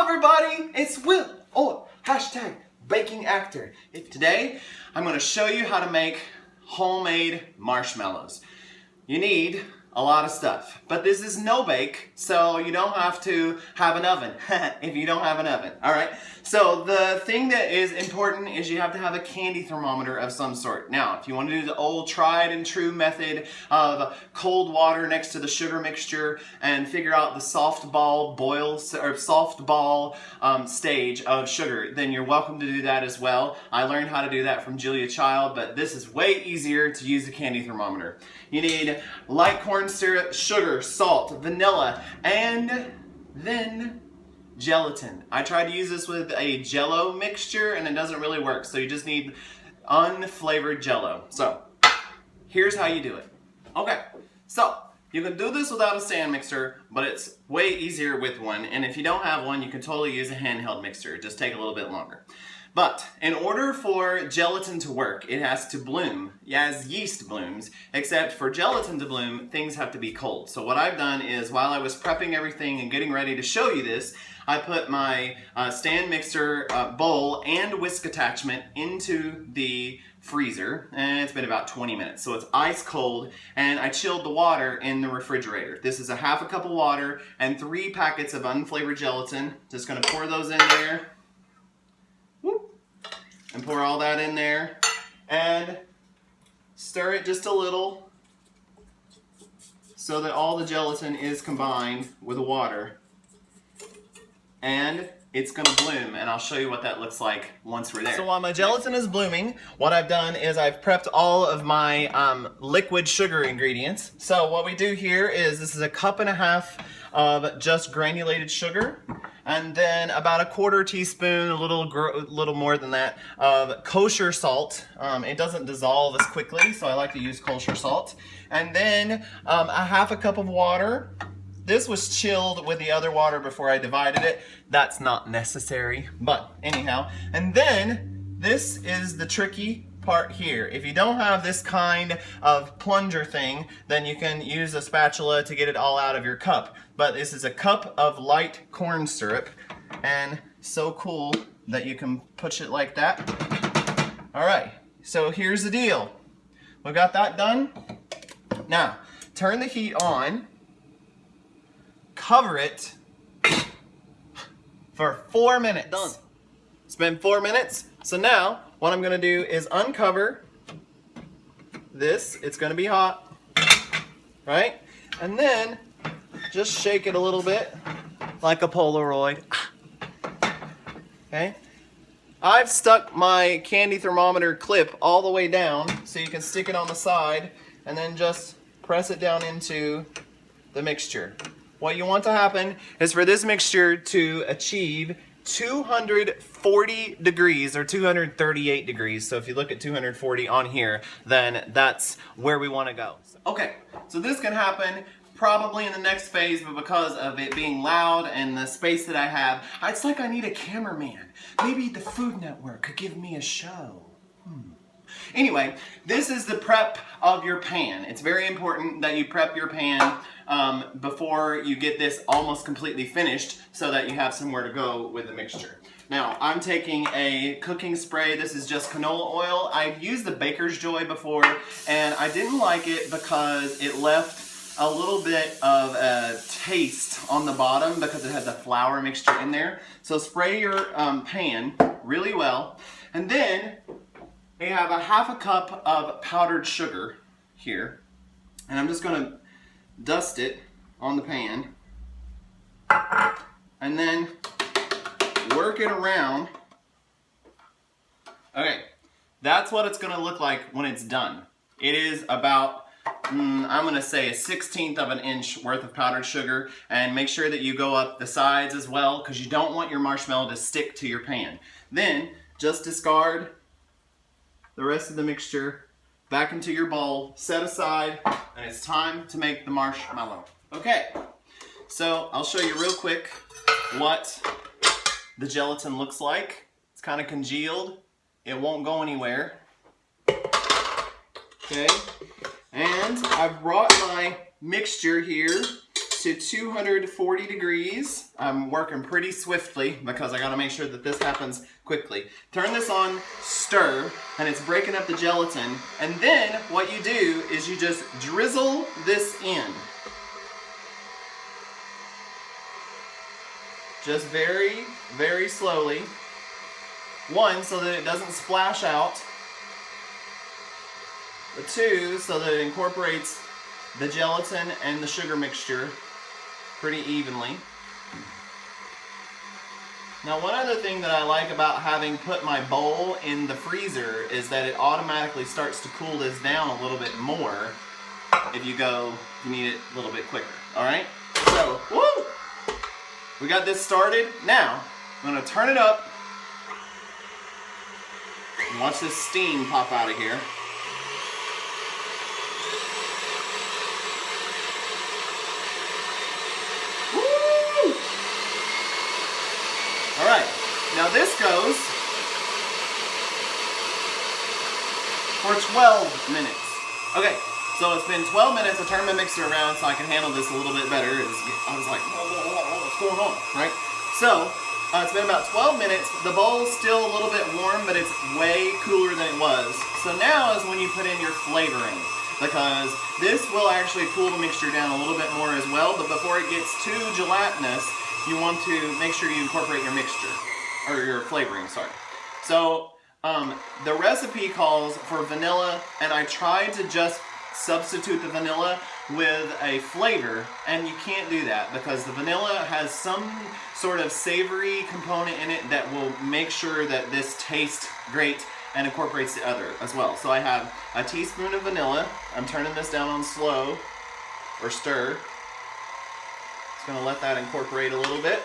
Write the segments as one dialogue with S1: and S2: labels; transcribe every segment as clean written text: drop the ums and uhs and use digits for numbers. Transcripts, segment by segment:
S1: everybody, it's Will, or hashtag bakingactor. Today, I'm going to show you how to make homemade marshmallows. You need a lot of stuff, but this is no bake, so you don't have to have an oven if you don't have an oven. All right, so the thing that is important is you have to have a candy thermometer of some sort. Now, if you want to do the old tried and true method of cold water next to the sugar mixture and figure out the soft ball stage of sugar, then you're welcome to do that as well. I learned how to do that from Julia Child, but this is way easier to use a candy thermometer. You need light corn syrup, sugar, salt, vanilla, and then gelatin. I tried to use this with a Jello mixture and it doesn't really work, so you just need unflavored Jello. So here's how you do it. Okay, so you can do this without a stand mixer, but it's way easier with one, and if you don't have one, you can totally use a handheld mixer. It just take a little bit longer. But in order for gelatin to work, it has to bloom as yeast blooms, except for gelatin to bloom, things have to be cold. So what I've done is, while I was prepping everything and getting ready to show you this, I put my stand mixer bowl and whisk attachment into the freezer, and it's been about 20 minutes. So it's ice cold, and I chilled the water in the refrigerator. This is a half a cup of water and 3 packets of unflavored gelatin. Just gonna pour those in there. And pour all that in there and stir it just a little so that all the gelatin is combined with the water, and it's gonna bloom, and I'll show you what that looks like once we're there. So while my gelatin is blooming, what I've done is I've prepped all of my liquid sugar ingredients. So what we do here is, this is a 1.5 cups of just granulated sugar, and then about a 1/4 teaspoon, a little more than that, of kosher salt. It doesn't dissolve as quickly, so I like to use kosher salt. And then a 1/2 cup of water. This was chilled with the other water before I divided it. That's not necessary, but anyhow. And then this is the tricky part here. If you don't have this kind of plunger thing, then you can use a spatula to get it all out of your cup. But this is a cup of light corn syrup, and so cool that you can push it like that. All right, so here's the deal. We got that done. Now, turn the heat on, cover it for 4 minutes. Done. It's been 4 minutes. So now, what I'm gonna do is uncover this. It's gonna be hot, right? And then just shake it a little bit like a Polaroid. Okay? I've stuck my candy thermometer clip all the way down so you can stick it on the side and then just press it down into the mixture. What you want to happen is for this mixture to achieve 240 degrees or 238 degrees. So if you look at 240 on here, then that's where we want to go. Okay, so this can happen probably in the next phase, but because of it being loud and the space that I have, it's like I need a cameraman. Maybe the Food Network could give me a show. Anyway, this is the prep of your pan. It's very important that you prep your pan before you get this almost completely finished so that you have somewhere to go with the mixture. Now, I'm taking a cooking spray. This is just canola oil. I've used the Baker's Joy before, and I didn't like it because it left a little bit of a taste on the bottom because it has a flour mixture in there. So spray your pan really well, and then we have a 1/2 cup of powdered sugar here, and I'm just gonna dust it on the pan and then work it around. Okay, that's what it's gonna look like when it's done. It is about, I'm gonna say, 1/16 of an inch worth of powdered sugar, and make sure that you go up the sides as well because you don't want your marshmallow to stick to your pan. Then just discard the rest of the mixture back into your bowl, set aside, and it's time to make the marshmallow. Okay, so I'll show you real quick what the gelatin looks like. It's kind of congealed. It won't go anywhere. Okay, and I've brought my mixture here to 240 degrees. I'm working pretty swiftly because I gotta make sure that this happens quickly. Turn this on, stir, and it's breaking up the gelatin. And then what you do is you just drizzle this in. Just very, very slowly. One, so that it doesn't splash out. But two, so that it incorporates the gelatin and the sugar mixture pretty evenly. Now, one other thing that I like about having put my bowl in the freezer is that it automatically starts to cool this down a little bit more if you need it a little bit quicker. All right? So, woo! We got this started. Now, I'm gonna turn it up and watch this steam pop out of here. All right, now this goes for 12 minutes. Okay, so it's been 12 minutes. I turned my mixer around so I can handle this a little bit better. I was like, what's going on, right? So, it's been about 12 minutes. The bowl's still a little bit warm, but it's way cooler than it was. So now is when you put in your flavoring, because this will actually cool the mixture down a little bit more as well, but before it gets too gelatinous, you want to make sure you incorporate your mixture, or your flavoring, sorry. So the recipe calls for vanilla, and I tried to just substitute the vanilla with a flavor, and you can't do that because the vanilla has some sort of savory component in it that will make sure that this tastes great and incorporates the other as well. So I have a teaspoon of vanilla. I'm turning this down on slow, or stir. Gonna let that incorporate a little bit.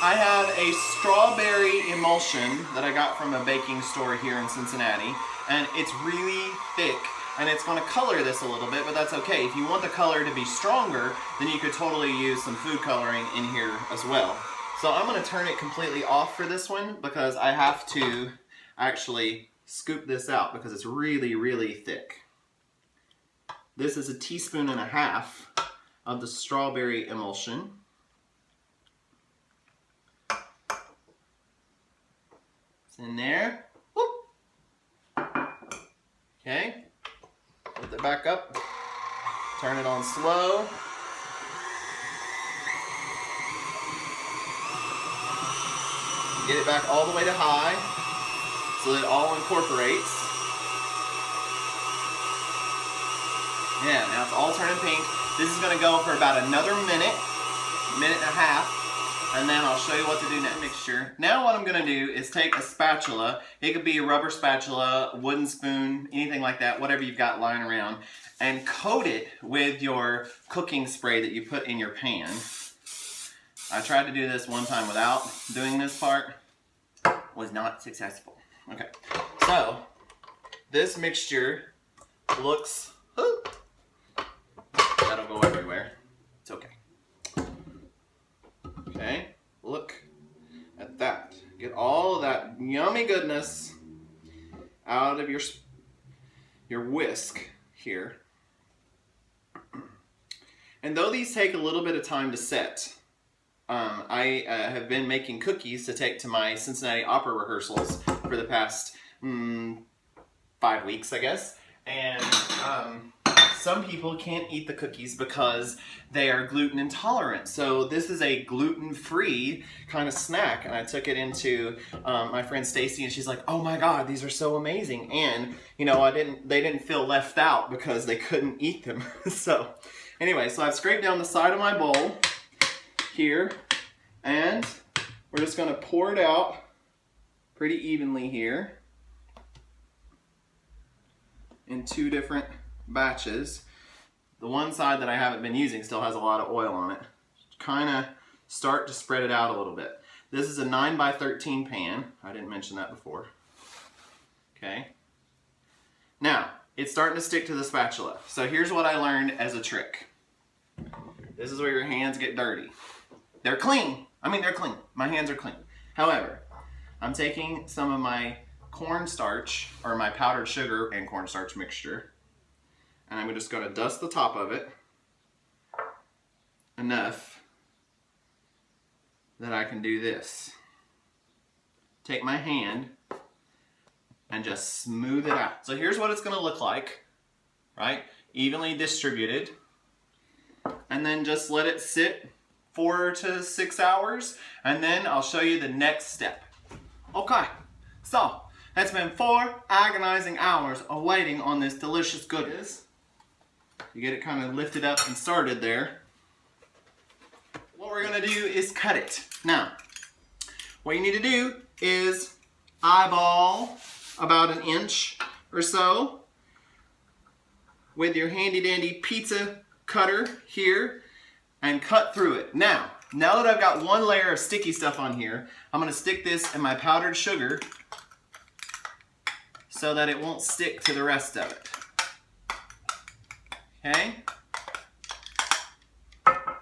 S1: I have a strawberry emulsion that I got from a baking store here in Cincinnati, and it's really thick, and it's gonna color this a little bit, but that's okay. If you want the color to be stronger, then you could totally use some food coloring in here as well. So I'm gonna turn it completely off for this one because I have to actually scoop this out because it's really, really thick. This is 1.5 teaspoons of the strawberry emulsion. It's in there. Whoop. Okay. Lift it back up. Turn it on slow. Get it back all the way to high so that it all incorporates. Yeah, now it's all turning pink. This is gonna go for about another minute and a half, and then I'll show you what to do next. Mixture. Now what I'm gonna do is take a spatula. It could be a rubber spatula, a wooden spoon, anything like that, whatever you've got lying around, and coat it with your cooking spray that you put in your pan. I tried to do this one time without doing this part. Was not successful. Okay, so this mixture looks... That'll go everywhere. It's okay. Okay, look at that. Get all of that yummy goodness out of your whisk here. And though these take a little bit of time to set, I have been making cookies to take to my Cincinnati opera rehearsals for the past 5 weeks, I guess. And some people can't eat the cookies because they are gluten intolerant. So this is a gluten-free kind of snack. And I took it into my friend Stacy, and she's like, "Oh my God, these are so amazing." And you know, they didn't feel left out because they couldn't eat them. So anyway, so I've scraped down the side of my bowl here, and we're just gonna pour it out pretty evenly here in 2 different batches. The one side that I haven't been using still has a lot of oil on it. Kind of start to spread it out a little bit. This is a 9x13 pan. I didn't mention that before. Okay. Now, it's starting to stick to the spatula. So here's what I learned as a trick. This is where your hands get dirty. They're clean. I mean, they're clean. My hands are clean. However, I'm taking some of my cornstarch, or my powdered sugar and cornstarch mixture, And I'm just going to dust the top of it enough that I can do this. Take my hand and just smooth it out. So here's what it's going to look like, right? Evenly distributed. And then just let it sit 4 to 6 hours, and then I'll show you the next step. Okay, so it's been 4 agonizing hours of waiting on this delicious goodness. You get it kind of lifted up and started there. What we're gonna do is cut it. Now, what you need to do is eyeball about 1 inch or so with your handy dandy pizza cutter here and cut through it. Now that I've got 1 layer of sticky stuff on here, I'm gonna stick this in my powdered sugar so that it won't stick to the rest of it. Okay,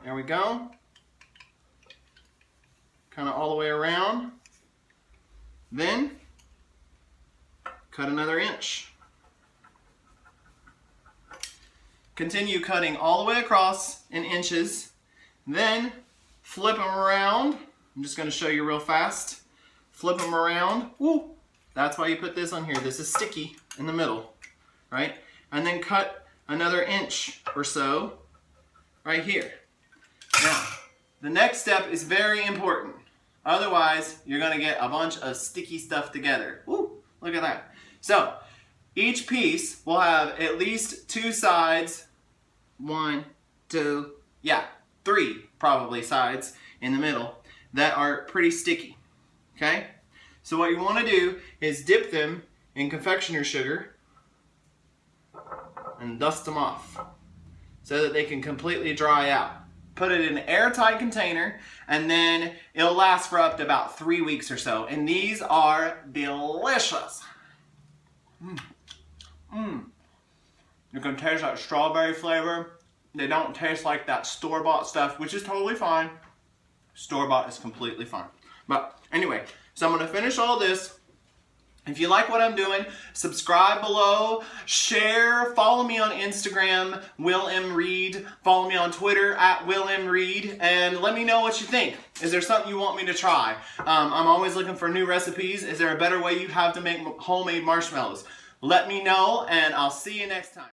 S1: there we go. Kind of all the way around. Then cut another inch. Continue cutting all the way across in inches. Then flip them around. I'm just going to show you real fast. Flip them around. Woo! That's why you put this on here. This is sticky in the middle, right? And then cut another inch or so right here. Now, the next step is very important. Otherwise, you're going to get a bunch of sticky stuff together. Woo! Look at that. So, each piece will have at least 2 sides. 1, 2, yeah, 3 probably sides in the middle that are pretty sticky. Okay? So what you want to do is dip them in confectioner sugar and dust them off so that they can completely dry out. Put it in an airtight container, and then it'll last for up to about 3 weeks or so. And these are delicious. You can taste that strawberry flavor. They don't taste like that store-bought stuff, which is totally fine. Store-bought is completely fine. But anyway, so I'm going to finish all this. If you like what I'm doing, subscribe below, share, follow me on Instagram, Will M. Reed, follow me on Twitter at Will M. Reed, and let me know what you think. Is there something you want me to try? I'm always looking for new recipes. Is there a better way you have to make homemade marshmallows? Let me know, and I'll see you next time.